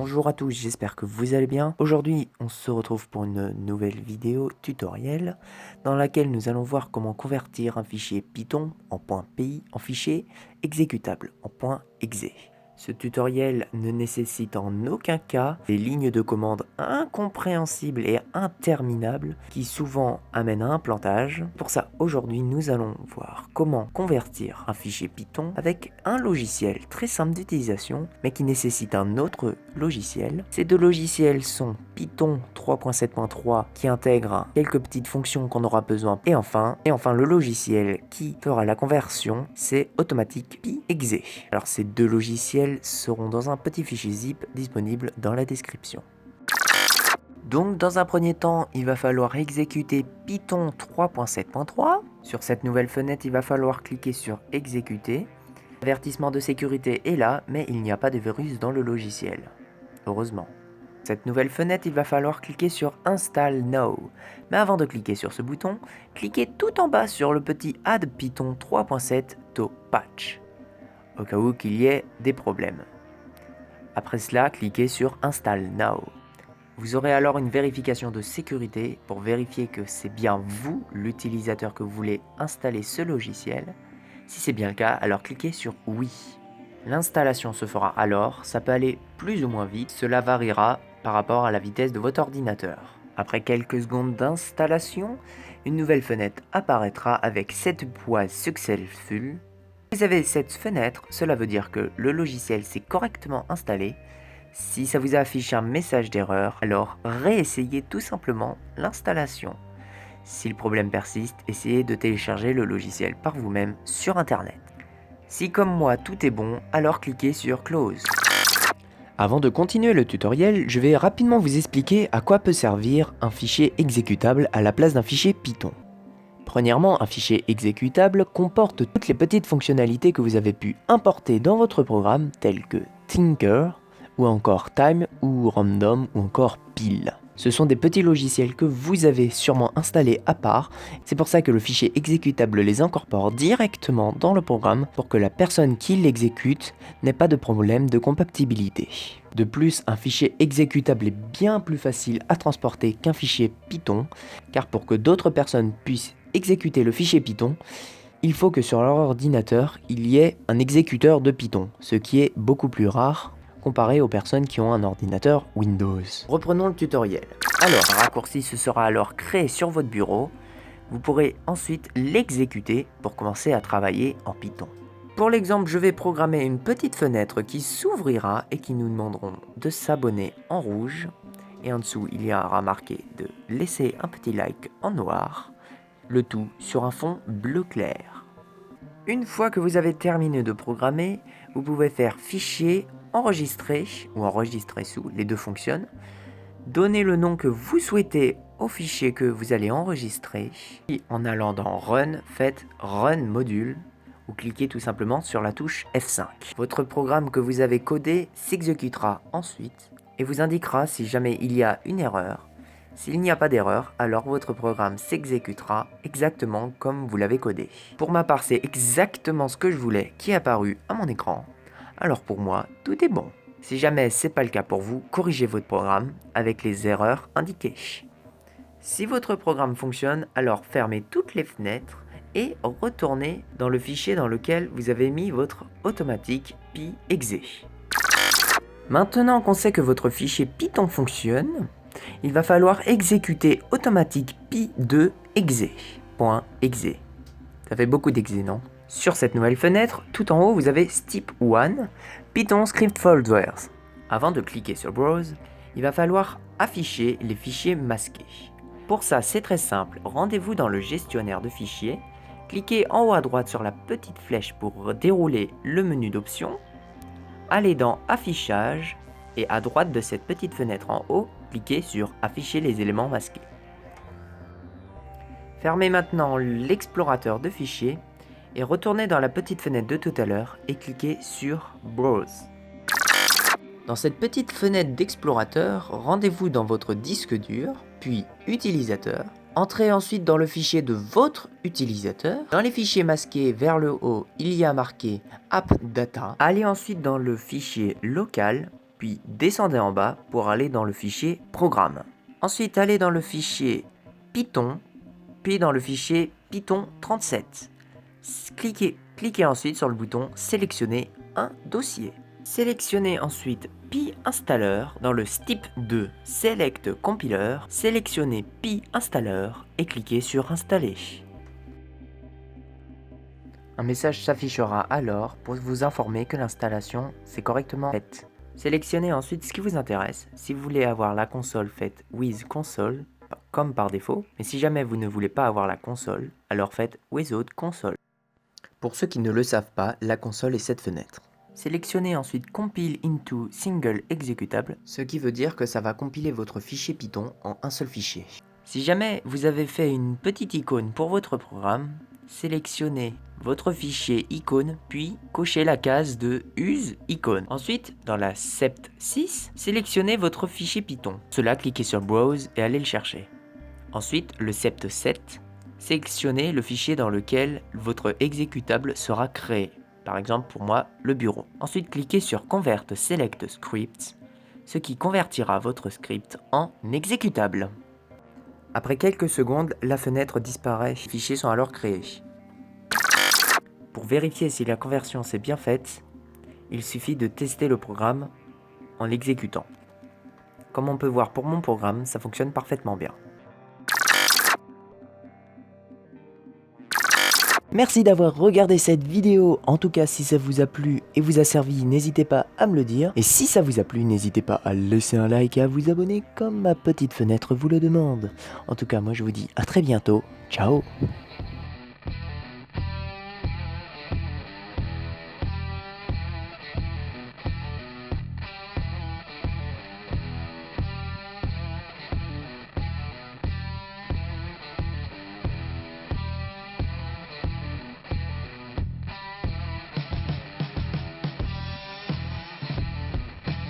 Bonjour à tous, j'espère que vous allez bien. Aujourd'hui, on se retrouve pour une nouvelle vidéo tutoriel dans laquelle nous allons voir comment convertir un fichier Python en .py en fichier exécutable en .exe. Ce tutoriel ne nécessite en aucun cas des lignes de commande incompréhensibles et interminables qui souvent amènent à un plantage. Pour ça, aujourd'hui, nous allons voir comment convertir un fichier Python avec un logiciel très simple d'utilisation, mais qui nécessite un autre logiciel. Ces deux logiciels sont Python 3.7.3 qui intègre quelques petites fonctions qu'on aura besoin, et enfin le logiciel qui fera la conversion, c'est Automatic PyExe. Alors ces deux logiciels seront dans un petit fichier zip disponible dans la description. Donc dans un premier temps, il va falloir exécuter Python 3.7.3. Sur cette nouvelle fenêtre, il va falloir cliquer sur exécuter. L'avertissement de sécurité est là, mais il n'y a pas de virus dans le logiciel. Heureusement. Cette nouvelle fenêtre, il va falloir cliquer sur Install Now. Mais avant de cliquer sur ce bouton, cliquez tout en bas sur le petit Add Python 3.7 to Patch, au cas où qu'il y ait des problèmes. Après cela, cliquez sur Install Now. Vous aurez alors une vérification de sécurité pour vérifier que c'est bien vous, l'utilisateur, que vous voulez installer ce logiciel. Si c'est bien le cas, alors cliquez sur Oui. L'installation se fera alors, ça peut aller plus ou moins vite, cela variera par rapport à la vitesse de votre ordinateur. Après quelques secondes d'installation, une nouvelle fenêtre apparaîtra avec Set was successful. Si vous avez cette fenêtre, cela veut dire que le logiciel s'est correctement installé. Si ça vous affiche un message d'erreur, alors réessayez tout simplement l'installation. Si le problème persiste, essayez de télécharger le logiciel par vous-même sur internet. Si comme moi tout est bon, alors cliquez sur Close. Avant de continuer le tutoriel, je vais rapidement vous expliquer à quoi peut servir un fichier exécutable à la place d'un fichier Python. Premièrement, un fichier exécutable comporte toutes les petites fonctionnalités que vous avez pu importer dans votre programme, telles que Thinker, ou encore Time, ou Random, ou encore Pile. Ce sont des petits logiciels que vous avez sûrement installés à part, c'est pour ça que le fichier exécutable les incorpore directement dans le programme pour que la personne qui l'exécute n'ait pas de problème de compatibilité. De plus, un fichier exécutable est bien plus facile à transporter qu'un fichier Python, car pour que d'autres personnes puissent exécuter le fichier Python, il faut que sur leur ordinateur, il y ait un exécuteur de Python, ce qui est beaucoup plus rare comparé aux personnes qui ont un ordinateur Windows. Reprenons le tutoriel. Alors, un raccourci se sera alors créé sur votre bureau. Vous pourrez ensuite l'exécuter pour commencer à travailler en Python. Pour l'exemple, je vais programmer une petite fenêtre qui s'ouvrira et qui nous demanderont de s'abonner en rouge. Et en dessous, il y aura marqué de laisser un petit like en noir, le tout sur un fond bleu clair. Une fois que vous avez terminé de programmer, vous pouvez faire Fichier, Enregistrer ou Enregistrer sous, les deux fonctionnent. Donnez le nom que vous souhaitez au fichier que vous allez enregistrer. Et en allant dans Run, faites Run Module ou cliquez tout simplement sur la touche F5. Votre programme que vous avez codé s'exécutera ensuite et vous indiquera si jamais il y a une erreur. S'il n'y a pas d'erreur, alors votre programme s'exécutera exactement comme vous l'avez codé. Pour ma part, c'est exactement ce que je voulais qui est apparu à mon écran. Alors pour moi, tout est bon. Si jamais c'est pas le cas pour vous, corrigez votre programme avec les erreurs indiquées. Si votre programme fonctionne, alors fermez toutes les fenêtres et retournez dans le fichier dans lequel vous avez mis votre Automatic PyExe. Maintenant qu'on sait que votre fichier Python fonctionne, il va falloir exécuter Automatic Py2exe.exe. Ça fait beaucoup d'exe, non? Sur cette nouvelle fenêtre, tout en haut, vous avez Step 1, Python Script Folders. Avant de cliquer sur Browse, il va falloir afficher les fichiers masqués. Pour ça, c'est très simple, rendez-vous dans le gestionnaire de fichiers, cliquez en haut à droite sur la petite flèche pour dérouler le menu d'options, allez dans Affichage, et à droite de cette petite fenêtre en haut, cliquez sur Afficher les éléments masqués. Fermez maintenant l'explorateur de fichiers, et retournez dans la petite fenêtre de tout à l'heure et cliquez sur Browse. Dans cette petite fenêtre d'explorateur, rendez-vous dans votre disque dur, puis Utilisateur. Entrez ensuite dans le fichier de votre utilisateur. Dans les fichiers masqués vers le haut, il y a marqué App Data. Allez ensuite dans le fichier local puis descendez en bas pour aller dans le fichier Programme. Ensuite, allez dans le fichier Python, puis dans le fichier Python 37. Cliquez ensuite sur le bouton Sélectionner un dossier. Sélectionnez ensuite PyInstaller dans le STIP 2 Select Compiler. Sélectionnez PyInstaller et cliquez sur Installer. Un message s'affichera alors pour vous informer que l'installation s'est correctement faite. Sélectionnez ensuite ce qui vous intéresse. Si vous voulez avoir la console faite with console, comme par défaut, mais si jamais vous ne voulez pas avoir la console, alors faites without console. Pour ceux qui ne le savent pas, la console est cette fenêtre. Sélectionnez ensuite Compile into Single Executable, ce qui veut dire que ça va compiler votre fichier Python en un seul fichier. Si jamais vous avez fait une petite icône pour votre programme, sélectionnez votre fichier icône, puis cochez la case de Use icône. Ensuite, dans la sept 6, sélectionnez votre fichier Python. Cela, cliquez sur Browse et allez le chercher. Ensuite, le sept 7, sélectionnez le fichier dans lequel votre exécutable sera créé. Par exemple, pour moi, le bureau. Ensuite, cliquez sur Convert Select Script, ce qui convertira votre script en exécutable. Après quelques secondes, la fenêtre disparaît. Les fichiers sont alors créés. Pour vérifier si la conversion s'est bien faite, il suffit de tester le programme en l'exécutant. Comme on peut voir pour mon programme, ça fonctionne parfaitement bien. Merci d'avoir regardé cette vidéo. En tout cas, si ça vous a plu et vous a servi, n'hésitez pas à me le dire. Et si ça vous a plu, n'hésitez pas à laisser un like et à vous abonner comme ma petite fenêtre vous le demande. En tout cas, moi je vous dis à très bientôt. Ciao!